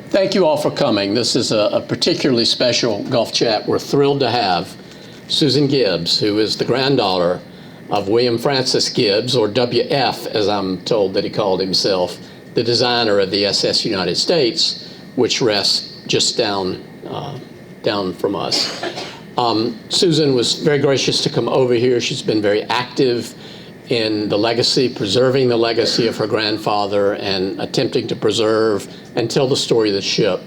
Thank you all for coming. This is a particularly special Gulf Chat. We're thrilled to have Susan Gibbs, who is the granddaughter of William Francis Gibbs, or WF, as I'm told that he called himself, the designer of the SS United States, which rests just down from us. Susan was very gracious to come over here. She's been very active in the legacy, preserving the legacy of her grandfather and attempting to preserve and tell the story of the ship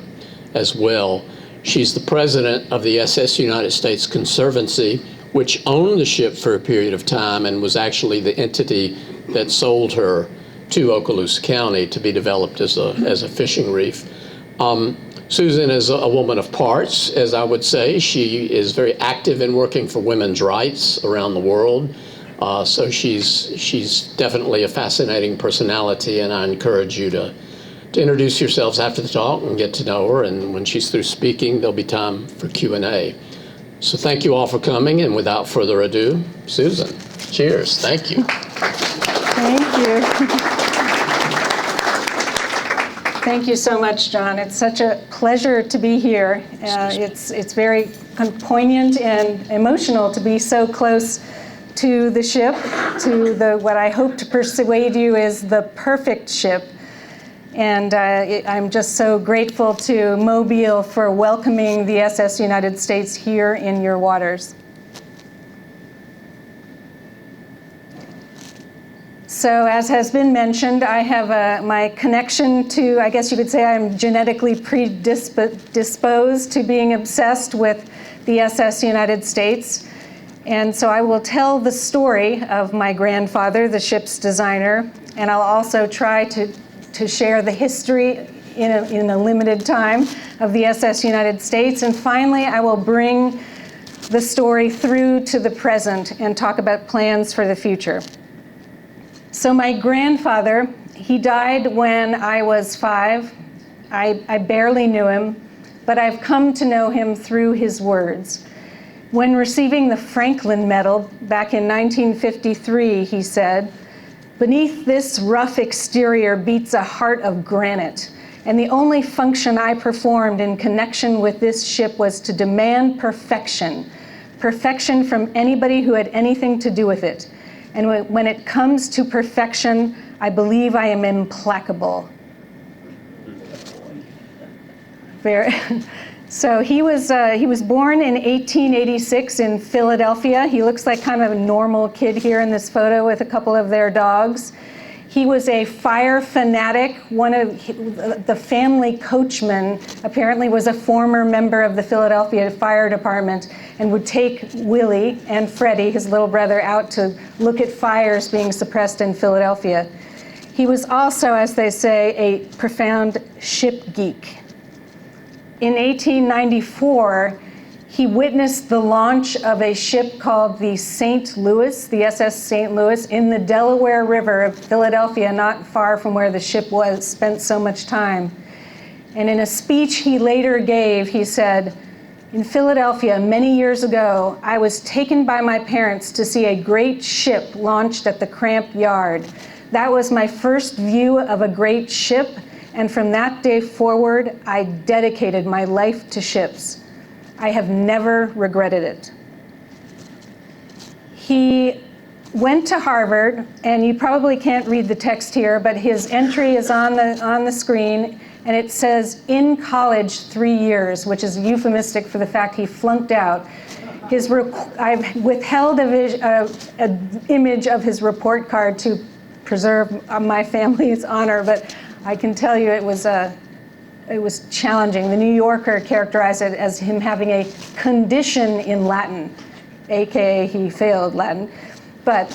as well. She's the president of the SS United States Conservancy, which owned the ship for a period of time and was actually the entity that sold her to Okaloosa County to be developed as a fishing reef. Susan is a woman of parts, as I would say. She is very active in working for women's rights around the world. So she's definitely a fascinating personality, and I encourage you to introduce yourselves after the talk and get to know her. And when she's through speaking, there'll be time for Q&A. So thank you all for coming, and without further ado, Susan. Cheers. Thank you. Thank you. Thank you so much, John. It's such a pleasure to be here. It's very poignant and emotional to be so close to the ship, to what I hope to persuade you is the perfect ship. And I'm just so grateful to Mobile for welcoming the SS United States here in your waters. So as has been mentioned, I have my connection to, I guess you could say I'm genetically predisposed to being obsessed with the SS United States. And so I will tell the story of my grandfather, the ship's designer, and I'll also try to share the history in a limited time of the SS United States. And finally, I will bring the story through to the present and talk about plans for the future. So my grandfather, he died when I was 5. I barely knew him, but I've come to know him through his words. When receiving the Franklin Medal back in 1953, he said, "Beneath this rough exterior beats a heart of granite, and the only function I performed in connection with this ship was to demand perfection, perfection from anybody who had anything to do with it. And when it comes to perfection, I believe I am implacable." So he was born in 1886 in Philadelphia. He looks like kind of a normal kid here in this photo with a couple of their dogs. He was a fire fanatic. One of the family coachman apparently was a former member of the Philadelphia Fire Department and would take Willie and Freddie, his little brother, out to look at fires being suppressed in Philadelphia. He was also, as they say, a profound ship geek. In 1894, he witnessed the launch of a ship called the St. Louis, the SS St. Louis, in the Delaware River of Philadelphia, not far from where the ship spent so much time. And in a speech he later gave, he said, "In Philadelphia, many years ago, I was taken by my parents to see a great ship launched at the Cramp Yard. That was my first view of a great ship, and from that day forward, I dedicated my life to ships. I have never regretted it." He went to Harvard, and you probably can't read the text here, but his entry is on the screen, and it says, "In college 3 years," which is euphemistic for the fact he flunked out. I've withheld an image of his report card to preserve my family's honor, but I can tell you it was challenging. The New Yorker characterized it as him having a condition in Latin, aka he failed Latin. But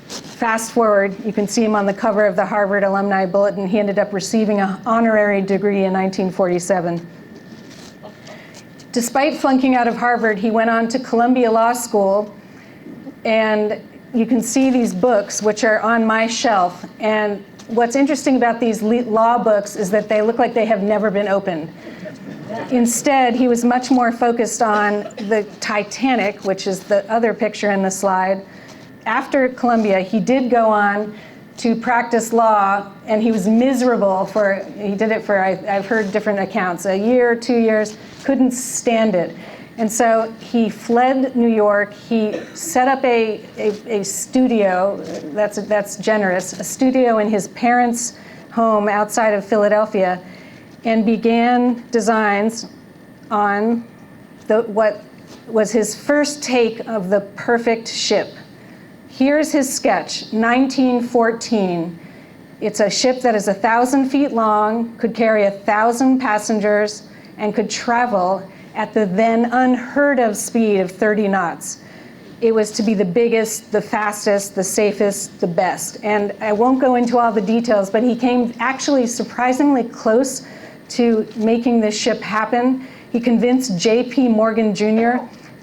fast forward, you can see him on the cover of the Harvard Alumni Bulletin. He ended up receiving an honorary degree in 1947. Despite flunking out of Harvard, he went on to Columbia Law School, and you can see these books, which are on my shelf. And what's interesting about these law books is that they look like they have never been opened. Instead, he was much more focused on the Titanic, which is the other picture in the slide. After Columbia, he did go on to practice law, and he was miserable he did it for, I've heard different accounts, a year, 2 years, couldn't stand it. And so he fled New York. He set up a studio, that's generous, a studio in his parents' home outside of Philadelphia, and began designs on what was his first take of the perfect ship. Here's his sketch, 1914. It's a ship that is 1,000 feet long, could carry 1,000 passengers, and could travel at the then unheard of speed of 30 knots. It was to be the biggest, the fastest, the safest, the best. And I won't go into all the details, but he came actually surprisingly close to making this ship happen. He convinced J.P. Morgan Jr.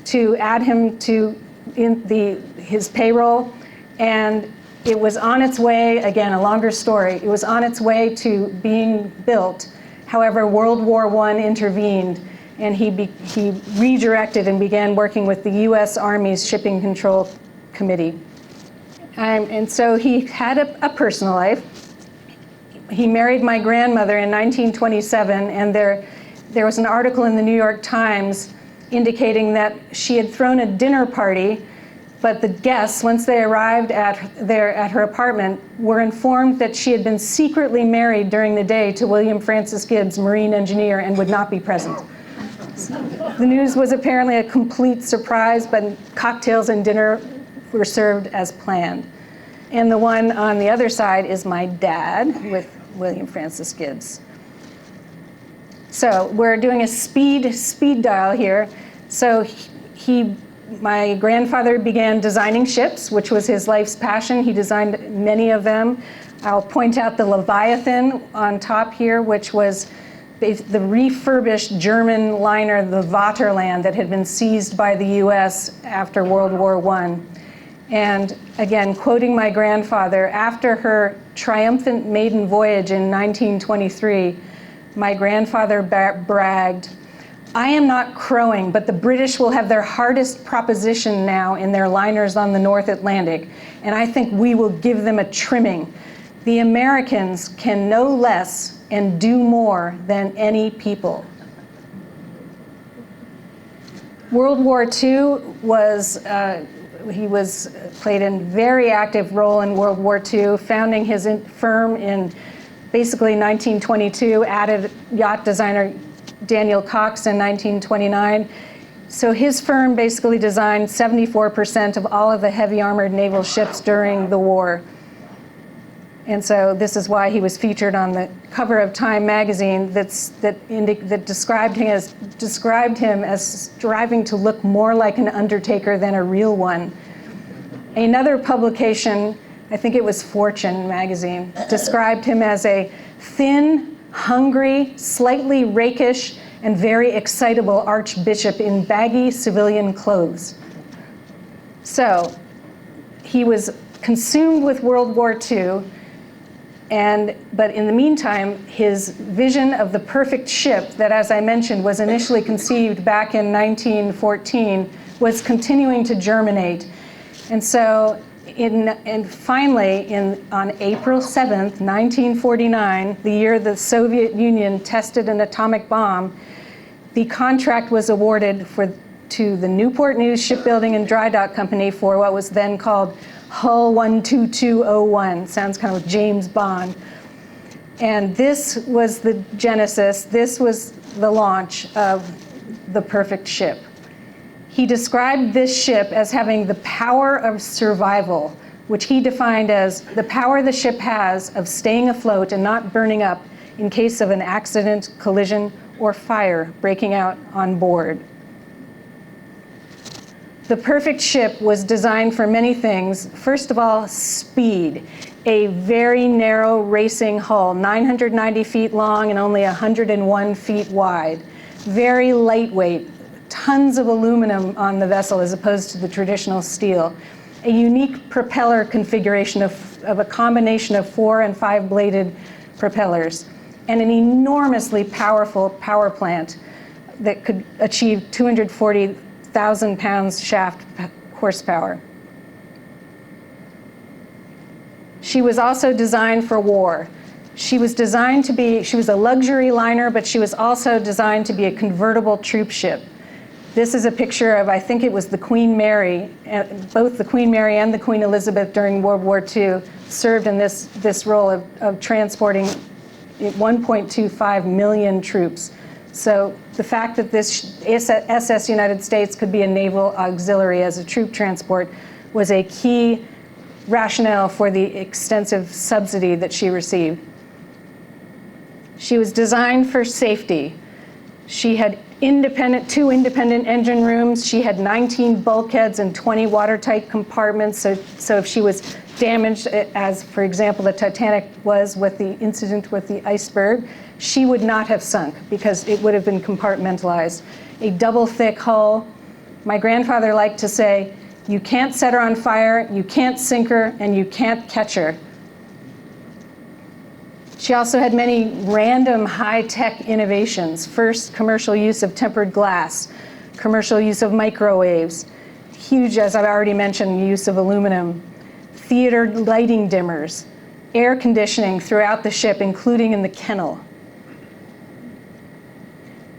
to add him to his payroll, and it was on its way, again, a longer story, it was on its way to being built. However, World War I intervened, and he redirected and began working with the U.S. Army's Shipping Control Committee. And so he had a personal life. He married my grandmother in 1927, and there was an article in the New York Times indicating that she had thrown a dinner party, but the guests, once they arrived at her apartment, were informed that she had been secretly married during the day to William Francis Gibbs, Marine engineer, and would not be present. The news was apparently a complete surprise, but cocktails and dinner were served as planned. And the one on the other side is my dad with William Francis Gibbs. So we're doing a speed dial here. So my grandfather began designing ships, which was his life's passion. He designed many of them. I'll point out the Leviathan on top here, which was the refurbished German liner, the Vaterland, that had been seized by the US after World War I. And again, quoting my grandfather, after her triumphant maiden voyage in 1923, my grandfather bragged, "I am not crowing, but the British will have their hardest proposition now in their liners on the North Atlantic, and I think we will give them a trimming. The Americans can know less and do more than any people." World War II he played a very active role in World War II, founding his firm in basically 1922, added yacht designer Daniel Cox in 1929. So his firm basically designed 74% of all of the heavy armored naval ships during the war. And so this is why he was featured on the cover of Time magazine that described him as striving to look more like an undertaker than a real one. Another publication, I think it was Fortune magazine, described him as a thin, hungry, slightly rakish, and very excitable archbishop in baggy civilian clothes. So he was consumed with World War II, but in the meantime, his vision of the perfect ship that, as I mentioned, was initially conceived back in 1914, was continuing to germinate. And so finally, on April 7th, 1949, the year the Soviet Union tested an atomic bomb, the contract was awarded to the Newport News Shipbuilding and Dry Dock Company for what was then called Hull 12201. Sounds kind of like James Bond. And this was the genesis, this was the launch of the perfect ship. He described this ship as having the power of survival, which he defined as the power the ship has of staying afloat and not burning up in case of an accident, collision, or fire breaking out on board. The perfect ship was designed for many things. First of all, speed. A very narrow racing hull, 990 feet long and only 101 feet wide. Very lightweight, tons of aluminum on the vessel as opposed to the traditional steel. A unique propeller configuration of a combination of 4 and 5 bladed propellers, and an enormously powerful power plant that could achieve 240,000 pounds shaft horsepower. She was also designed for war. She was a luxury liner, but she was also designed to be a convertible troop ship. This is a picture of, I think it was the Queen Mary, both the Queen Mary and the Queen Elizabeth during World War II served in this role of transporting 1.25 million troops. So the fact that this SS United States could be a naval auxiliary as a troop transport was a key rationale for the extensive subsidy that she received. She was designed for safety. She had two independent engine rooms. She had 19 bulkheads and 20 watertight compartments. So if she was damaged, as for example the Titanic was with the incident with the iceberg, she would not have sunk because it would have been compartmentalized. A double thick hull. My grandfather liked to say, you can't set her on fire, you can't sink her, and you can't catch her. She also had many random high-tech innovations. First, commercial use of tempered glass, commercial use of microwaves, huge, as I've already mentioned, use of aluminum, theater lighting dimmers, air conditioning throughout the ship, including in the kennel.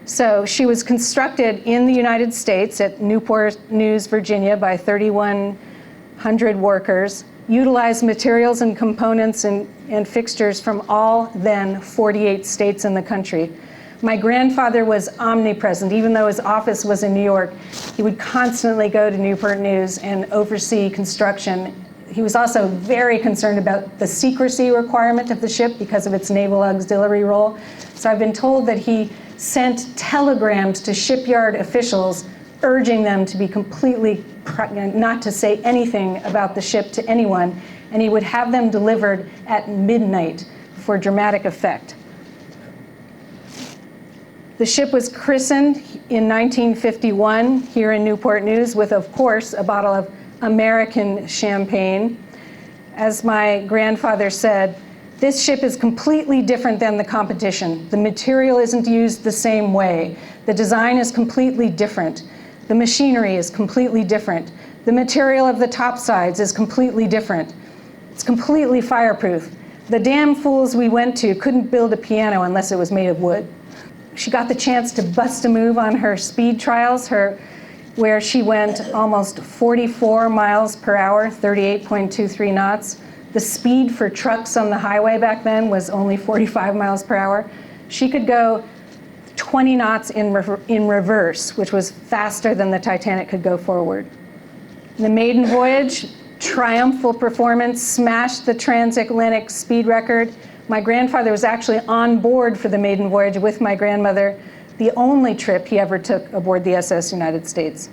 So she was constructed in the United States at Newport News, Virginia by 3,100 workers, utilized materials and components and fixtures from all then 48 states in the country. My grandfather was omnipresent. Even though his office was in New York, he would constantly go to Newport News and oversee construction. He was also very concerned about the secrecy requirement of the ship because of its naval auxiliary role. So I've been told that he sent telegrams to shipyard officials urging them to be completely, not to say anything about the ship to anyone, and he would have them delivered at midnight for dramatic effect. The ship was christened in 1951 here in Newport News with, of course, a bottle of American champagne. As my grandfather said, this ship is completely different than the competition. The material isn't used the same way. The design is completely different. The machinery is completely different. The material of the topsides is completely different. It's completely fireproof. The damn fools we went to couldn't build a piano unless it was made of wood. She got the chance to bust a move on her speed trials, where she went almost 44 miles per hour, 38.23 knots. The speed for trucks on the highway back then was only 45 miles per hour. She could go 20 knots in reverse, which was faster than the Titanic could go forward. The maiden voyage, triumphal performance, smashed the transatlantic speed record. My grandfather was actually on board for the maiden voyage with my grandmother, the only trip he ever took aboard the SS United States.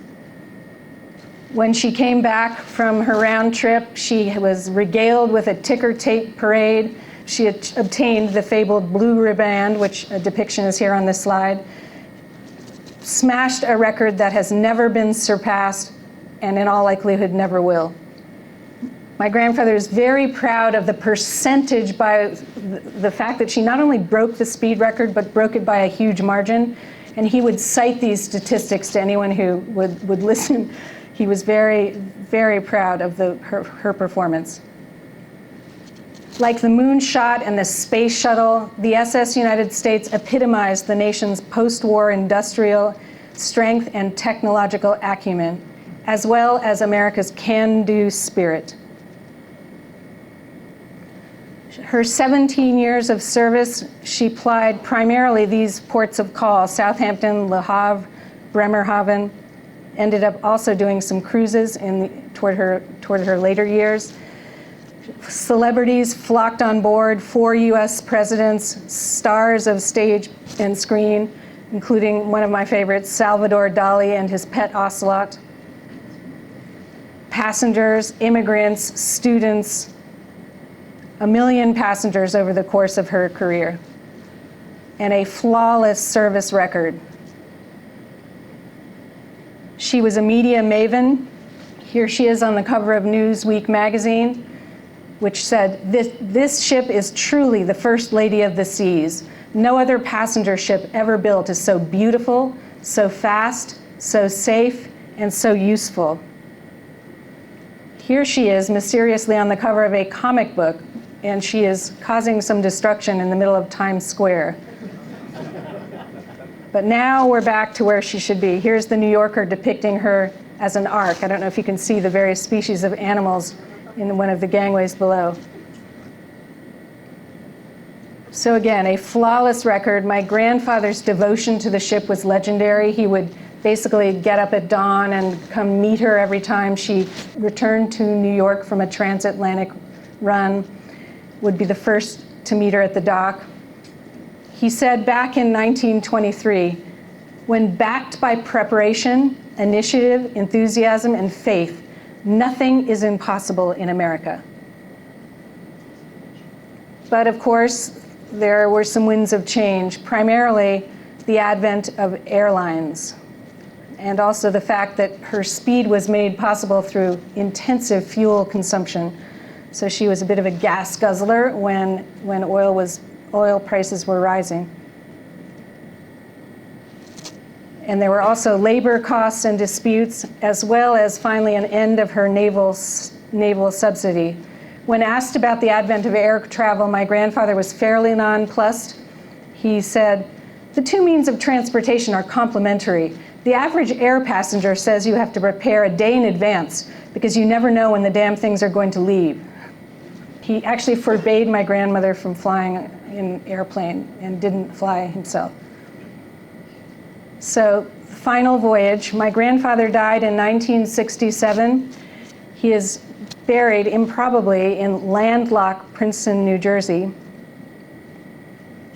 When she came back from her round trip, she was regaled with a ticker tape parade. She had obtained the fabled blue riband, which a depiction is here on this slide, smashed a record that has never been surpassed and in all likelihood never will. My grandfather is very proud of the percentage by the fact that she not only broke the speed record, but broke it by a huge margin. And he would cite these statistics to anyone who would listen. He was very, very proud of her performance. Like the moonshot and the space shuttle, the SS United States epitomized the nation's post-war industrial strength and technological acumen, as well as America's can-do spirit. Her 17 years of service, she plied primarily these ports of call: Southampton, Le Havre, Bremerhaven. Ended up also doing some cruises toward her later years. Celebrities flocked on board, 4 US presidents, stars of stage and screen, including one of my favorites, Salvador Dali and his pet ocelot. Passengers, immigrants, students, 1 million passengers over the course of her career, and a flawless service record. She was a media maven. Here she is on the cover of Newsweek magazine, which said, this ship is truly the first lady of the seas. No other passenger ship ever built is so beautiful, so fast, so safe, and so useful. here she is mysteriously on the cover of a comic book, and she is causing some destruction in the middle of Times Square. But now we're back to where she should be. Here's the New Yorker depicting her as an ark. I don't know if you can see the various species of animals in one of the gangways below. So again, a flawless record. My grandfather's devotion to the ship was legendary. He would basically get up at dawn and come meet her every time she returned to New York from a transatlantic run, would be the first to meet her at the dock. He said back in 1923, when backed by preparation, initiative, enthusiasm, and faith, nothing is impossible in America. But of course, there were some winds of change, primarily the advent of airlines, and also the fact that her speed was made possible through intensive fuel consumption. So she was a bit of a gas guzzler when oil prices were rising. And there were also labor costs and disputes, as well as finally an end of her naval subsidy. When asked about the advent of air travel, my grandfather was fairly nonplussed. He said, "The two means of transportation are complementary. The average air passenger says you have to prepare a day in advance because you never know when the damn things are going to leave." He actually forbade my grandmother from flying in airplane and didn't fly himself. So, final voyage. My grandfather died in 1967. He is buried improbably in landlocked Princeton, New Jersey.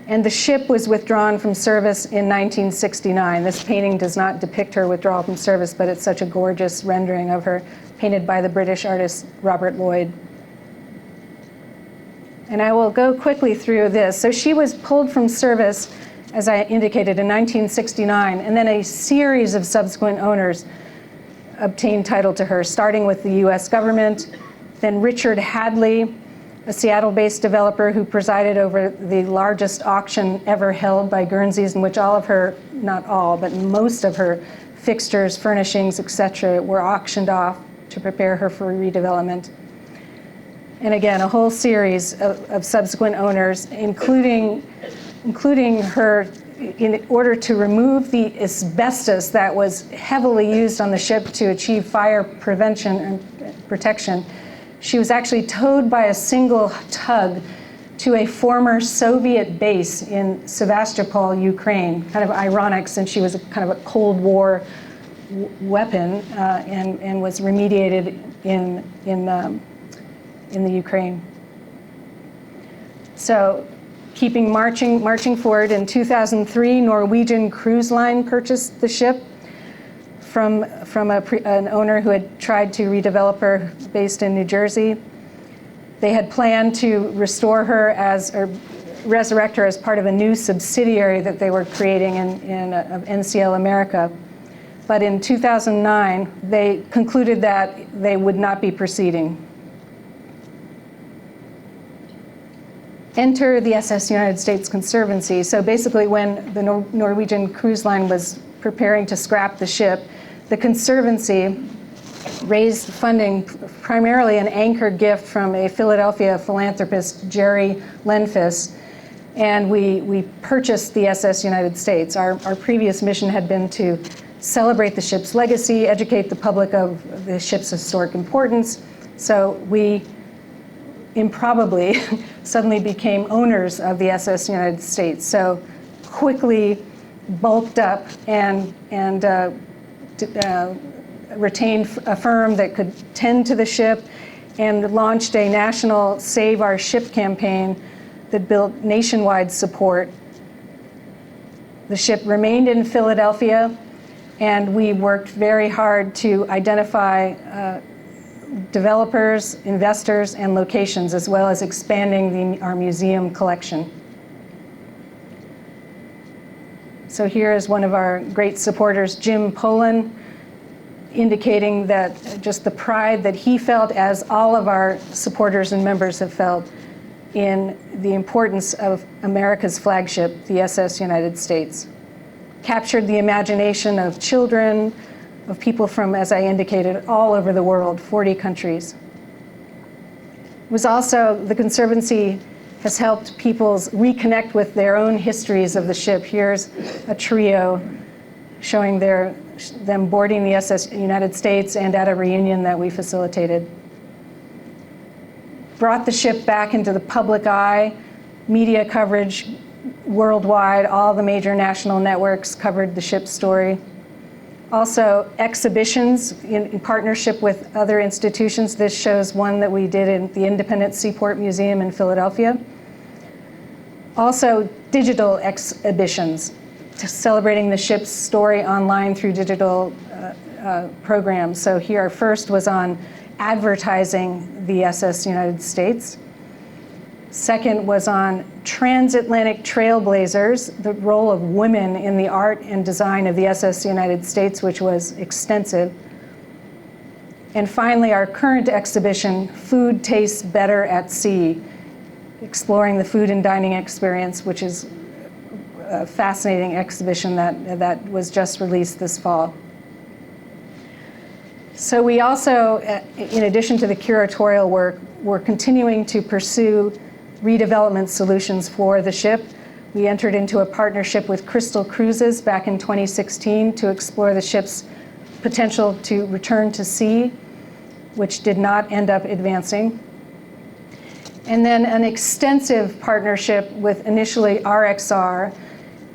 And the ship was withdrawn from service in 1969. This painting does not depict her withdrawal from service, but it's such a gorgeous rendering of her, painted by the British artist Robert Lloyd. And I will go quickly through this. So she was pulled from service, as I indicated, in 1969, and then a series of subsequent owners obtained title to her, starting with the US government, then Richard Hadley, a Seattle-based developer who presided over the largest auction ever held by Guernseys, in which all of her, not all, but most of her fixtures, furnishings, etc., were auctioned off to prepare her for redevelopment. And again, a whole series of subsequent owners, including her, in order to remove the asbestos that was heavily used on the ship to achieve fire prevention and protection. She was actually towed by a single tug to a former Soviet base in Sevastopol, Ukraine. Kind of ironic, since she was kind of a Cold War weapon and was remediated in the Ukraine. So, marching forward, in 2003, Norwegian Cruise Line purchased the ship from an owner who had tried to redevelop her, based in New Jersey. They had planned to restore her or resurrect her as part of a new subsidiary that they were creating of NCL America. But in 2009, they concluded that they would not be proceeding. Enter the SS United States Conservancy. So basically, when the Norwegian Cruise Line was preparing to scrap the ship, the Conservancy raised funding, primarily an anchor gift from a Philadelphia philanthropist, Jerry Lenfis, and we purchased the SS United States. Our previous mission had been to celebrate the ship's legacy, educate the public of the ship's historic importance. So we improbably suddenly became owners of the SS United States. So quickly bulked up and retained a firm that could tend to the ship, and launched a national Save Our Ship campaign that built nationwide support. The ship remained in Philadelphia, and we worked very hard to identify developers, investors, and locations, as well as expanding our museum collection. So here is one of our great supporters, Jim Poland, indicating that just the pride that he felt, as all of our supporters and members have felt, in the importance of America's flagship, the SS United States. Captured the imagination of children, of people from, as I indicated, all over the world, 40 countries. It was also, the Conservancy has helped people reconnect with their own histories of the ship. Here's a trio showing them boarding the SS United States and at a reunion that we facilitated. Brought the ship back into the public eye, media coverage worldwide, all the major national networks covered the ship's story. Also, exhibitions in partnership with other institutions. This shows one that we did in the Independent Seaport Museum in Philadelphia. Also, digital exhibitions, celebrating the ship's story online through digital programs. So here, our first was on advertising the SS United States. Second was on transatlantic trailblazers, the role of women in the art and design of the SS United States, which was extensive. And finally, our current exhibition, Food Tastes Better at Sea, exploring the food and dining experience, which is a fascinating exhibition that was just released this fall. So we also, in addition to the curatorial work, we're continuing to pursue redevelopment solutions for the ship. We entered into a partnership with Crystal Cruises back in 2016 to explore the ship's potential to return to sea, which did not end up advancing. And then an extensive partnership with initially RXR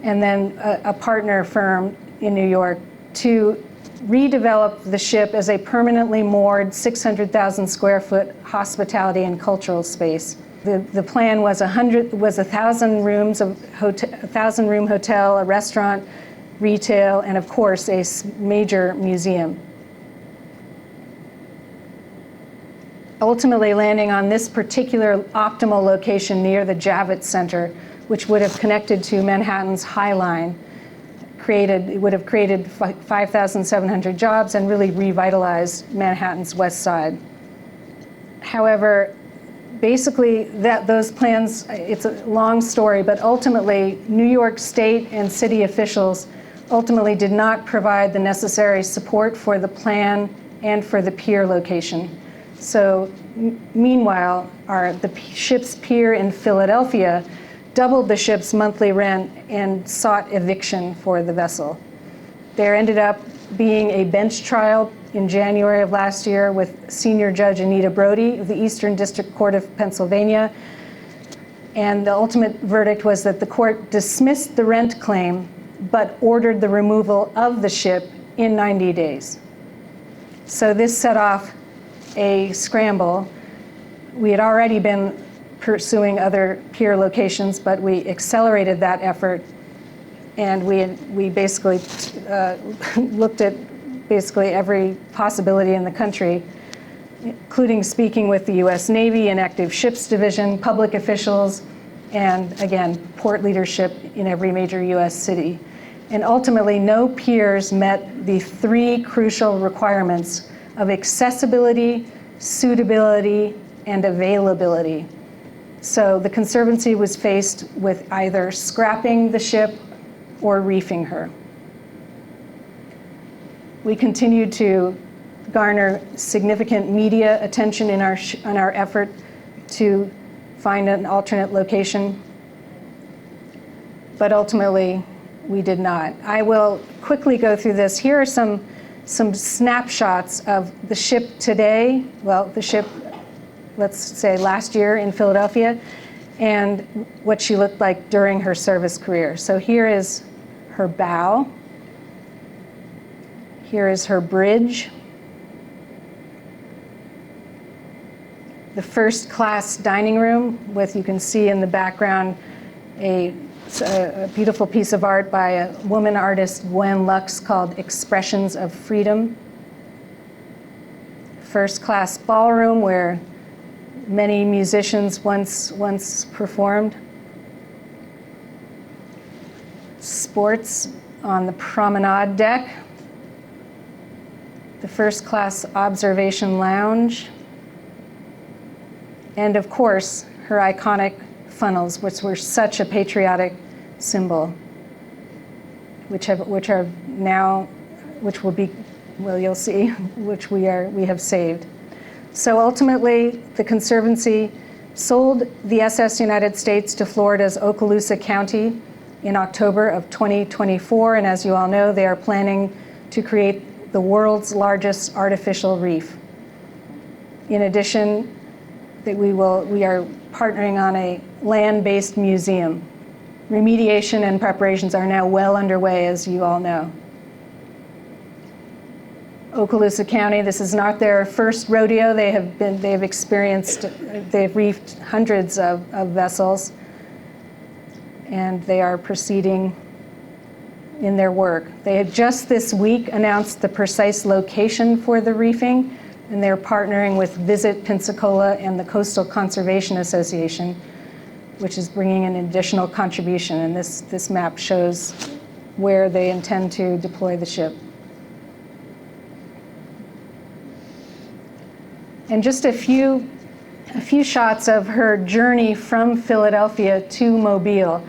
and then a partner firm in New York to redevelop the ship as a permanently moored 600,000 square foot hospitality and cultural space. The plan was 1,000 rooms, a 1,000-room hotel, a restaurant, retail, and of course a major museum. Ultimately landing on this particular optimal location near the Javits Center, which would have connected to Manhattan's High Line. It would have created 5,700 jobs and really revitalized Manhattan's West Side. However, basically those plans, it's a long story, but ultimately New York State and city officials ultimately did not provide the necessary support for the plan and for the pier location. So meanwhile, the ship's pier in Philadelphia doubled the ship's monthly rent and sought eviction for the vessel. There ended up being a bench trial in January of last year with Senior Judge Anita Brody of the Eastern District Court of Pennsylvania. And the ultimate verdict was that the court dismissed the rent claim, but ordered the removal of the ship in 90 days. So this set off a scramble. We had already been pursuing other pier locations, but we accelerated that effort, and we basically looked at basically every possibility in the country, including speaking with the U.S. Navy and Active Ships Division, public officials, and again, port leadership in every major U.S. city. And ultimately, no piers met the three crucial requirements of accessibility, suitability, and availability. So the Conservancy was faced with either scrapping the ship or reefing her. We continued to garner significant media attention in our effort to find an alternate location, but ultimately we did not. I will quickly go through this. Here are some snapshots of the ship today, well, the ship, let's say last year in Philadelphia, and what she looked like during her service career. So here is her bow. Here is her bridge. The first class dining room with, you can see in the background, a beautiful piece of art by a woman artist, Gwen Lux, called Expressions of Freedom. First class ballroom where many musicians once performed. Sports on the promenade deck. The first class observation lounge. And of course, her iconic funnels, which were such a patriotic symbol, which will be well, you'll see, which we have saved. So ultimately, the Conservancy sold the SS United States to Florida's Okaloosa County in October of 2024, and as you all know, they are planning to create the world's largest artificial reef. In addition, we are partnering on a land-based museum. Remediation and preparations are now well underway, as you all know. Okaloosa County, this is not their first rodeo. They've reefed hundreds of vessels, and they are proceeding in their work. They had just this week announced the precise location for the reefing, and they're partnering with Visit Pensacola and the Coastal Conservation Association, which is bringing an additional contribution. And this map shows where they intend to deploy the ship. And just a few shots of her journey from Philadelphia to Mobile.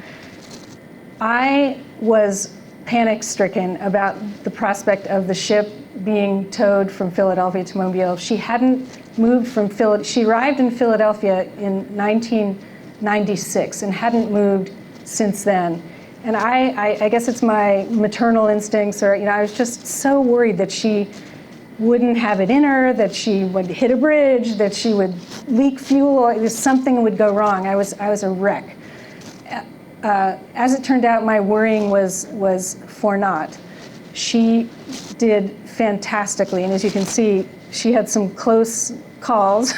I was panic-stricken about the prospect of the ship being towed from Philadelphia to Mobile. She hadn't moved from she arrived in Philadelphia in 1996 and hadn't moved since then. And I guess it's my maternal instincts, or I was just so worried that she wouldn't have it in her, that she would hit a bridge, that she would leak fuel, something would go wrong. I was a wreck. As it turned out, my worrying was for naught. She did fantastically, and as you can see, she had some close calls.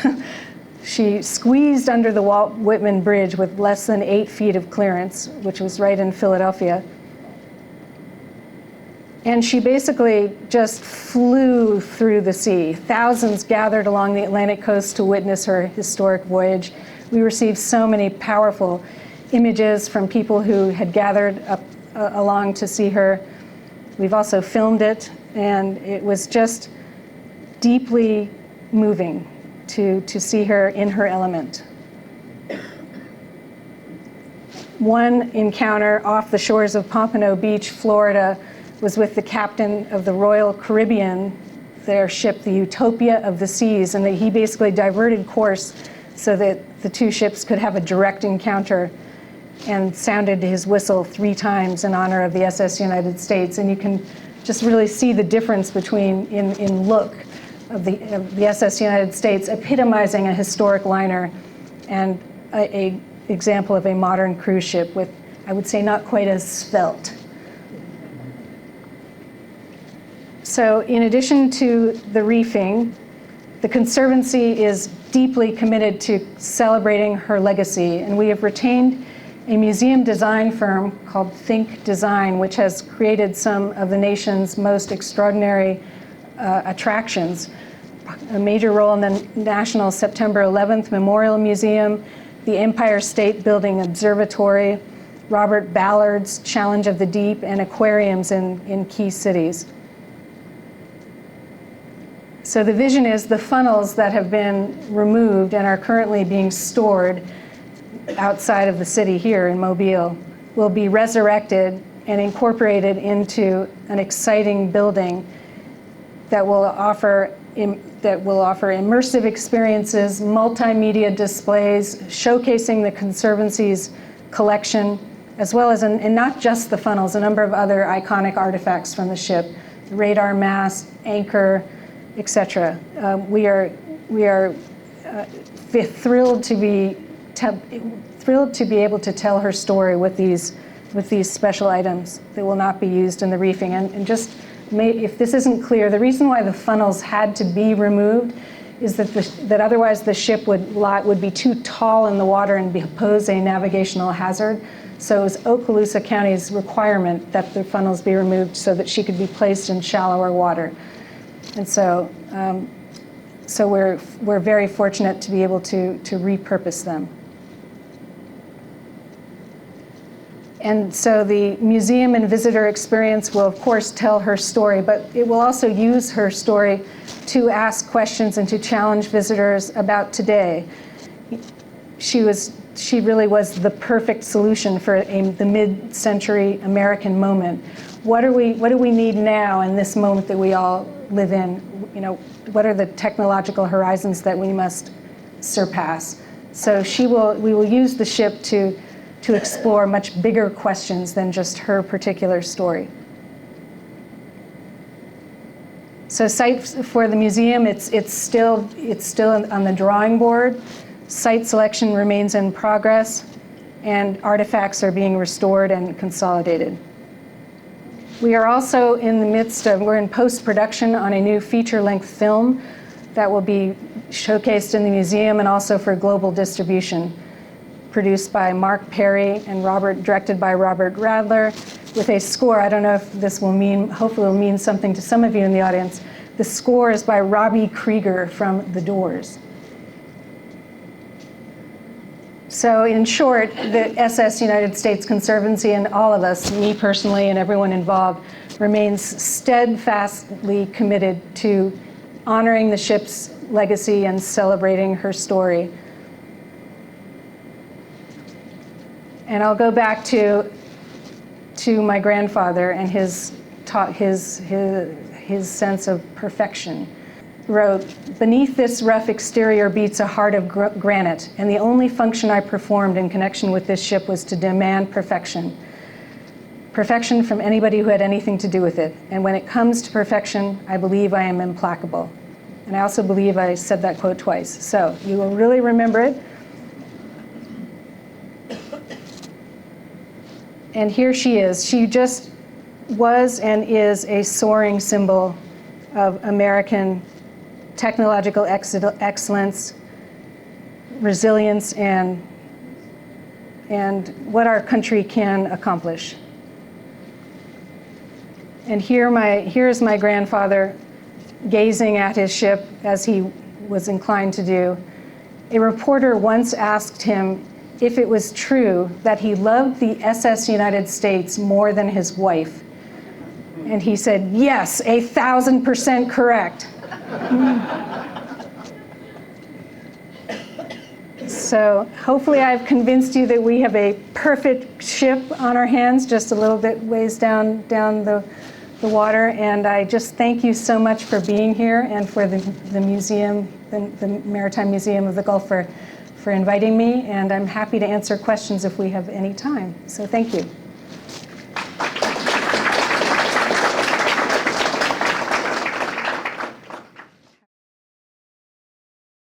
She squeezed under the Walt Whitman Bridge with less than 8 feet of clearance, which was right in Philadelphia. And she basically just flew through the sea. Thousands gathered along the Atlantic coast to witness her historic voyage. We received so many powerful images from people who had gathered along to see her. We've also filmed it, and it was just deeply moving to see her in her element. One encounter off the shores of Pompano Beach, Florida, was with the captain of the Royal Caribbean, their ship, the Utopia of the Seas, and that he basically diverted course so that the two ships could have a direct encounter, and sounded his whistle 3 times in honor of the SS United States. And you can just really see the difference between in look of the SS United States, epitomizing a historic liner, and a example of a modern cruise ship with, I would say, not quite as svelte. So in addition to the reefing, the Conservancy is deeply committed to celebrating her legacy, and we have retained a museum design firm called Think Design, which has created some of the nation's most extraordinary attractions. A major role in the National September 11th Memorial Museum, the Empire State Building Observatory, Robert Ballard's Challenge of the Deep, and aquariums in key cities. So the vision is the funnels that have been removed and are currently being stored outside of the city here in Mobile will be resurrected and incorporated into an exciting building that will offer immersive experiences, multimedia displays, showcasing the Conservancy's collection, as well as, and not just the funnels, a number of other iconic artifacts from the ship, the radar mast, anchor, etc. We are thrilled to be able to tell her story with these special items that will not be used in the reefing. And just if this isn't clear, the reason why the funnels had to be removed is that otherwise the ship would be too tall in the water and pose a navigational hazard. So it was Okaloosa County's requirement that the funnels be removed so that she could be placed in shallower water. And so we're very fortunate to be able to repurpose them. And so the museum and visitor experience will, of course, tell her story, but it will also use her story to ask questions and to challenge visitors about today. She really was the perfect solution for the mid-century American moment. what do we need now in this moment that we all live in? What are the technological horizons that we must surpass? So we will use the ship to explore much bigger questions than just her particular story. So site for the museum, it's still on the drawing board. Site selection remains in progress, and artifacts are being restored and consolidated. We are also in the midst of, we're in post-production on a new feature-length film that will be showcased in the museum and also for global distribution, produced by Mark Perry and directed by Robert Radler, with a score. I don't know if this hopefully will mean something to some of you in the audience. The score is by Robbie Krieger from The Doors. So in short, the SS United States Conservancy and all of us, me personally and everyone involved, remains steadfastly committed to honoring the ship's legacy and celebrating her story. And I'll go back to my grandfather and his sense of perfection. Wrote, "Beneath this rough exterior beats a heart of granite, and the only function I performed in connection with this ship was to demand perfection. Perfection from anybody who had anything to do with it. And when it comes to perfection, I believe I am implacable." And I also believe I said that quote twice. So you will really remember it. And here she is. She just was and is a soaring symbol of American technological excellence, resilience, and what our country can accomplish. And here is my grandfather gazing at his ship as he was inclined to do. A reporter once asked him if it was true that he loved the SS United States more than his wife. And he said, "Yes, 1,000% correct." So hopefully I've convinced you that we have a perfect ship on our hands, just a little bit ways down the water. And I just thank you so much for being here, and for the museum, the Maritime Museum of the Gulf, for inviting me. And I'm happy to answer questions if we have any time. So thank you.